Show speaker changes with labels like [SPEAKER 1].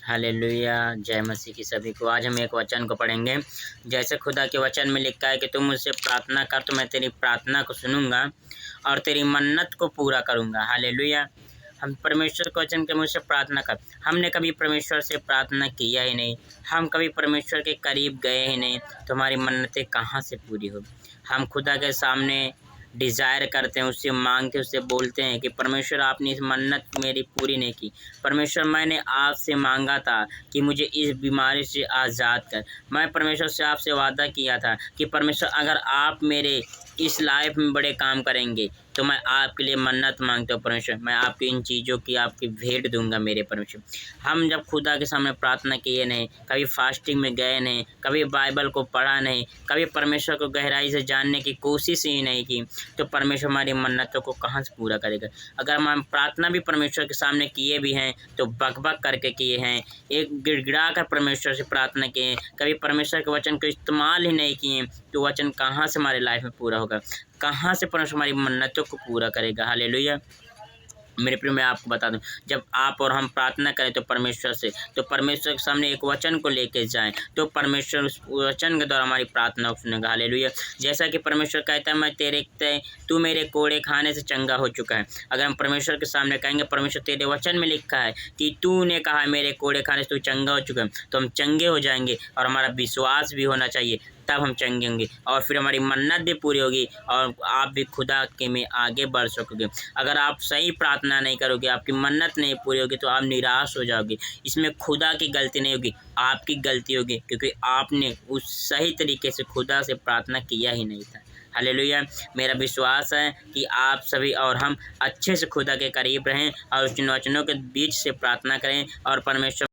[SPEAKER 1] Hallelujah, जय मसीह की सभी को। आज हम एक वचन को पढ़ेंगे। जैसे खुदा के वचन में लिखा है कि तुम मुझसे प्रार्थना कर तो मैं तेरी प्रार्थना को सुनूंगा और तेरी मन्नत को पूरा करूंगा। हालेलुया। हम परमेश्वर के वचन के मुझसे प्रार्थना कर। हमने कभी परमेश्वर से प्रार्थना किया ही नहीं, हम कभी परमेश्वर के करीब गए ही नहीं, तो हमारी मन्नतें कहाँ से पूरी होगी। हम खुदा के सामने डिज़ायर करते हैं, उससे मांगते, उससे बोलते हैं कि परमेश्वर आपने इस मन्नत मेरी पूरी नहीं की। परमेश्वर मैंने आपसे मांगा था कि मुझे इस बीमारी से आज़ाद कर। मैं परमेश्वर से आपसे वादा किया था कि परमेश्वर अगर आप मेरे इस लाइफ में बड़े काम करेंगे तो मैं आपके लिए मन्नत मांगता हूँ परमेश्वर, मैं आपकी इन चीज़ों की आपकी भेंट दूंगा मेरे परमेश्वर। हम जब खुदा के सामने प्रार्थना किए नहीं, कभी फास्टिंग में गए नहीं, कभी बाइबल को पढ़ा नहीं, कभी परमेश्वर को गहराई से जानने की कोशिश ही नहीं की, तो परमेश्वर हमारी मन्नतों को कहाँ से पूरा करेगा। अगर हम प्रार्थना भी परमेश्वर के सामने किए भी हैं तो बक-बक करके किए हैं, एक गिड़गिड़ा कर परमेश्वर से प्रार्थना किए हैं, कभी परमेश्वर के वचन को इस्तेमाल ही नहीं किए, तो वचन कहाँ से हमारे लाइफ में पूरा होगा, कहाँ से परमेश्वर हमारी मन्नतों को पूरा करेगा। हालेलुया। मेरे प्रिय, मैं आपको बता दूं, जब आप और हम प्रार्थना करें तो परमेश्वर से, तो परमेश्वर के सामने एक वचन को लेके जाएं, तो परमेश्वर उस वचन के द्वारा हमारी प्रार्थना को सुनेगा। हालेलुया। जैसा कि परमेश्वर कहता है तू मेरे कोड़े खाने से चंगा हो चुका है। अगर हम परमेश्वर के सामने कहेंगे परमेश्वर तेरे वचन में लिखा है कि तूने कहा है मेरे कोड़े खाने से तू चंगा हो चुका है, तो हम चंगे हो जाएंगे। और हमारा विश्वास भी होना चाहिए, तब हम चंगे होंगे और फिर हमारी मन्नत भी पूरी होगी और आप भी खुदा के में आगे बढ़ सकोगे। अगर आप सही प्रार्थना नहीं करोगे, आपकी मन्नत नहीं पूरी होगी, तो आप निराश हो जाओगे। इसमें खुदा की गलती नहीं होगी, आपकी गलती होगी, क्योंकि आपने उस सही तरीके से खुदा से प्रार्थना किया ही नहीं था। हालेलुया। मेरा विश्वास है कि आप सभी और हम अच्छे से खुदा के करीब रहें और उन वचनों के बीच से प्रार्थना करें और परमेश्वर